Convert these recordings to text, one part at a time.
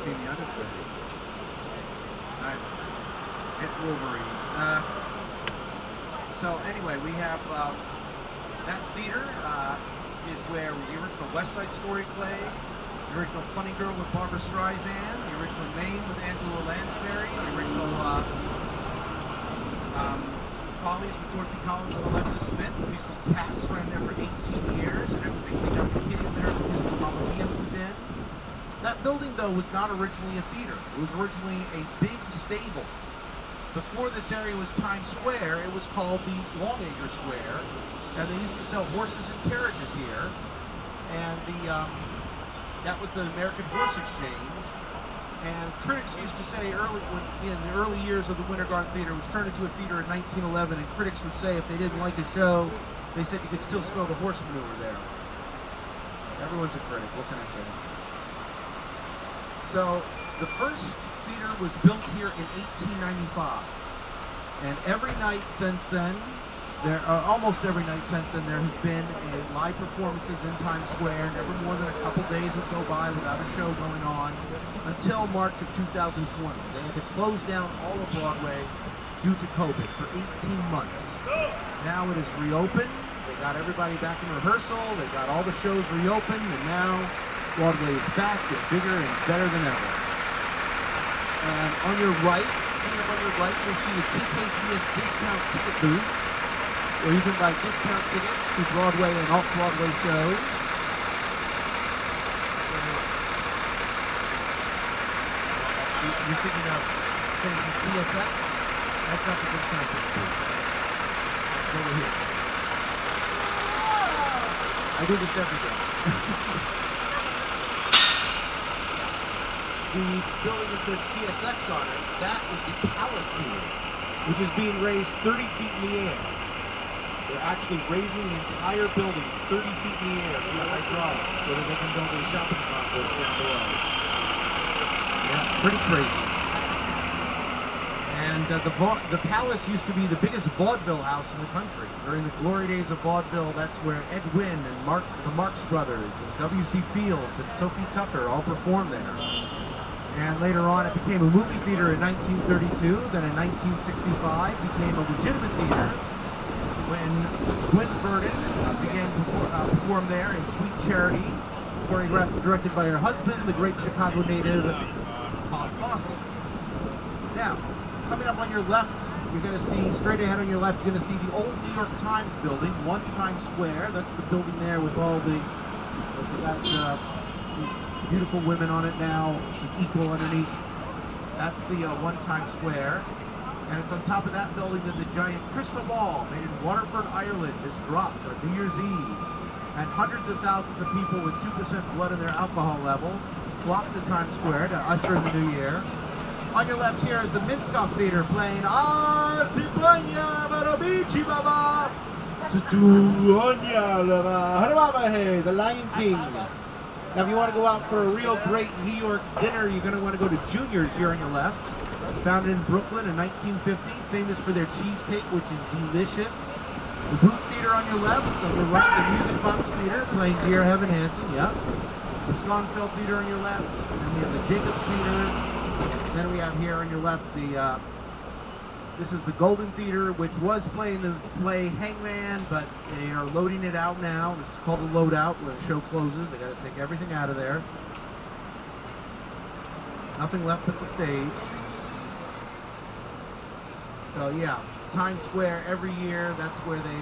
seen the other thing. It's Wolverine. So anyway, we have that theater is where the original West Side Story play, the original Funny Girl with Barbara Streisand, the original Mame with Angela Lansbury, the original Follies with Dorothy Collins and Alexis Smith. The musical Cats ran there for 18 years, and everything we got the Kitty Litter, the musical Mamma Mia moved in. That building, though, was not originally a theater. It was originally a big stable. Before this area was Times Square, it was called the Longacre Square, and they used to sell horses and carriages here. And that was the American Horse Exchange. And critics used to say in the early years of the Winter Garden Theater, it was turned into a theater in 1911, and critics would say if they didn't like a show, they said you could still smell the horse manure there. Everyone's a critic, what can I say? So, the first theater was built here in 1895, and every night since then, almost every night since then, there has been live performances in Times Square. Never more than a couple days would go by without a show going on until March of 2020. They had to close down all of Broadway due to COVID for 18 months. Now it is reopened. They got everybody back in rehearsal. They got all the shows reopened, and now Broadway is back and bigger and better than ever. And on your right, you'll see the TKGS discount ticket booth, where you can buy discount tickets to Broadway and off-Broadway shows. You're thinking of things like TSX? That's not the discount ticket booth. It's over here. I do this every day. The building that says TSX on it, that is the Palace Theater, which is being raised 30 feet in the air. They're actually raising the entire building 30 feet in the air via hydraulics so that they can build a shopping complex down below. Yeah, pretty crazy. And the Palace used to be the biggest vaudeville house in the country. During the glory days of vaudeville, that's where Ed Wynn and the Marx Brothers and W.C. Fields and Sophie Tucker all performed there. And later on, it became a movie theater in 1932. Then in 1965, became a legitimate theater when Gwen Verdon began to perform there in Sweet Charity, choreographed and directed by her husband, the great Chicago native Bob Fosse. Now, coming up on your left, you're going to see, straight ahead on your left, you're going to see the old New York Times building, 1 Times Square. That's the building there with all the, these beautiful women on it now, it's equal underneath. That's the 1 Times Square. And it's on top of that building that the giant crystal ball made in Waterford, Ireland is dropped on New Year's Eve. And hundreds of thousands of people with 2% blood in their alcohol level flocked to Times Square to usher in the new year. On your left here is the Minskoff Theater playing The Lion King. Now if you want to go out for a real great New York dinner, you're going to want to go to Junior's here on your left. Founded in Brooklyn in 1950, famous for their cheesecake, which is delicious. The Booth Theater on your left, on your right, the Music Box Theater, playing Dear Evan Hansen, yep. The Schonfeld Theater on your left, and we have the Jacobs Theater. And then we have here on your left this is the Golden Theater, which was playing the play Hangman, but they are loading it out now. This is called a loadout. When the show closes, they got to take everything out of there. Nothing left but the stage. So yeah, Times Square every year. That's where they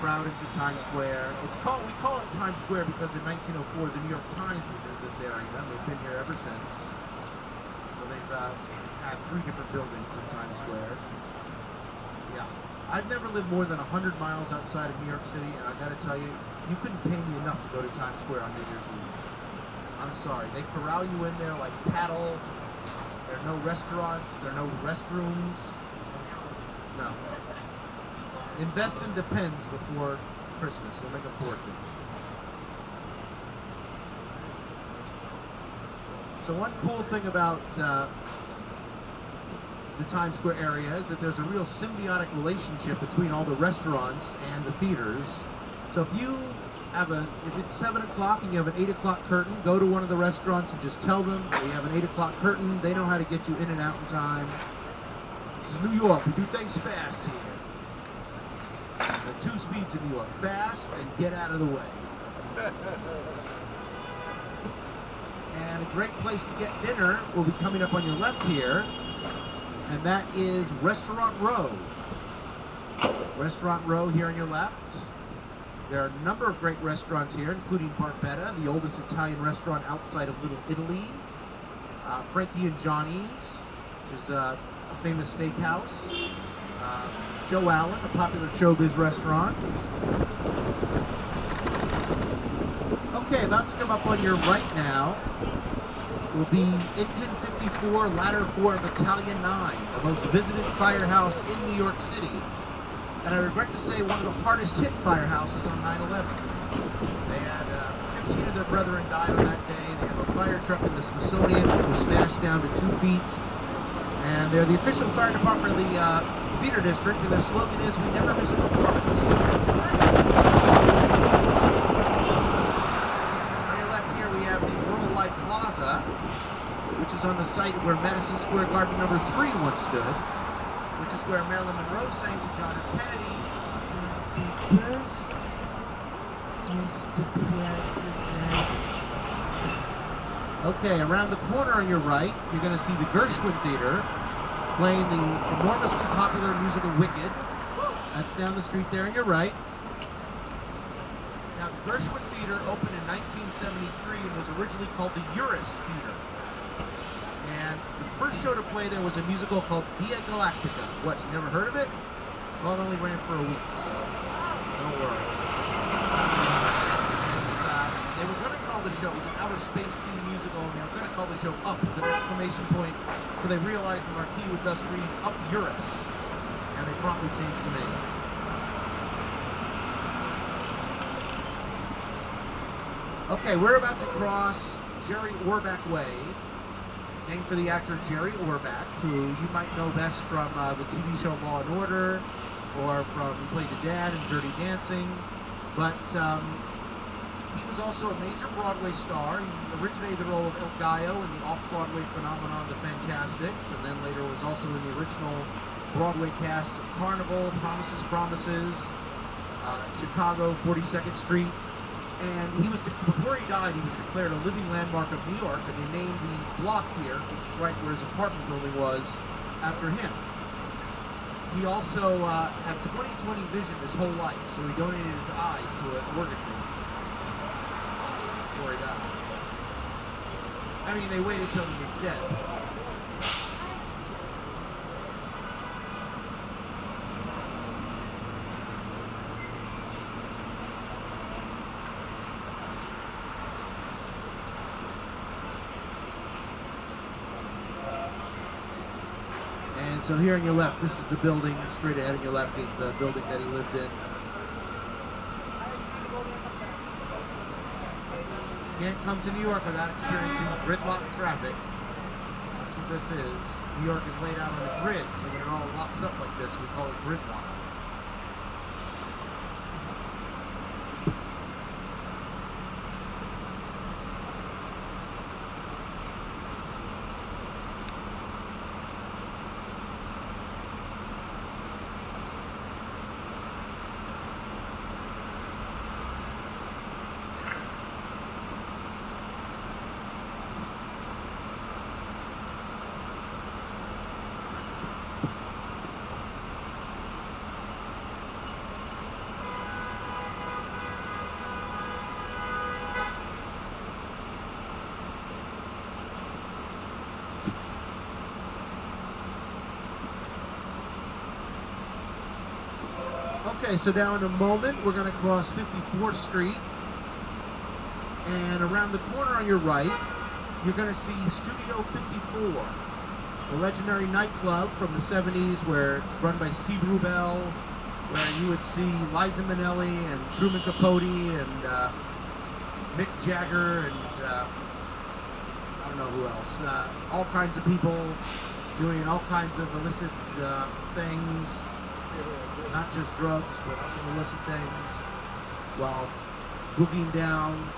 crowd into Times Square. We call it Times Square because in 1904 the New York Times was in this area, and they've been here ever since. So they've had 3 different buildings in Times Square. Yeah, I've never lived more than 100 miles outside of New York City, and I got to tell you, you couldn't pay me enough to go to Times Square on New Year's Eve. I'm sorry, they corral you in there like cattle. There are no restaurants. There are no restrooms. No. Invest in Depends before Christmas. You'll make a fortune. So one cool thing about the Times Square area is that there's a real symbiotic relationship between all the restaurants and the theaters. So if you if it's 7 o'clock and you have an 8 o'clock curtain, go to one of the restaurants and just tell them we have an 8 o'clock curtain. They know how to get you in and out in time. This is New York. We do things fast here. There are 2 speeds in New York: fast and get out of the way. And a great place to get dinner will be coming up on your left here, and that is Restaurant Row. Restaurant Row here on your left. There are a number of great restaurants here, including Barbetta, the oldest Italian restaurant outside of Little Italy. Frankie and Johnny's, which is a famous steakhouse. Joe Allen, a popular showbiz restaurant. Okay, about to come up on your right now will be Engine 54, Ladder 4, Battalion 9, the most visited firehouse in New York City. And I regret to say one of the hardest hit firehouses on 9/11. They had 15 of their brethren died on that day. They have a fire truck in the Smithsonian which was smashed down to 2 feet. And they're the official fire department of the theater district, and their slogan is, "We never miss a performance." On your left here we have the World Life Plaza, which is on the site where Madison Square Garden number 3 once stood, which is where Marilyn Monroe sang to John F. Kennedy. Okay, around the corner on your right, you're going to see the Gershwin Theater playing the enormously popular musical Wicked. That's down the street there on your right. Now, the Gershwin Theater opened in 1973 and was originally called the Uris Theater. And the first show to play there was a musical called Via Galactica. What, you never heard of it? Well, it only ran for a week, so don't worry. And, they were going to call the show, it was an outer space themed musical, and they were going to call the show Up with an exclamation point, so they realized the marquee would thus read Up Uris, and they promptly changed the name. Okay, we're about to cross Jerry Orbach Way, named for the actor Jerry Orbach, who you might know best from the TV show Law & Order, or from, he played the dad in Dirty Dancing, but he was also a major Broadway star. He originated the role of El Gallo in the off-Broadway phenomenon The Fantastics, and then later was also in the original Broadway cast of Carnival, Promises, Promises, Chicago, 42nd Street. And he was, before he died, he was declared a living landmark of New York, and they named the block here, which is right where his apartment building was, after him. He also had 20/20 vision his whole life, so he donated his eyes to an organ bank before he died. I mean, they waited till he was dead. So here on your left, this is the building, straight ahead on your left is the building that he lived in. Can't come to New York without experiencing gridlock traffic. That's what this is. New York is laid out on a grid, so when it all locks up like this, we call it gridlock. Okay, so now in a moment, we're going to cross 54th Street, and around the corner on your right, you're going to see Studio 54, the legendary nightclub from the 70s, where run by Steve Rubell, where you would see Liza Minnelli and Truman Capote and Mick Jagger and I don't know who else, all kinds of people doing all kinds of illicit things. Not just drugs, but some illicit things, while boogieing down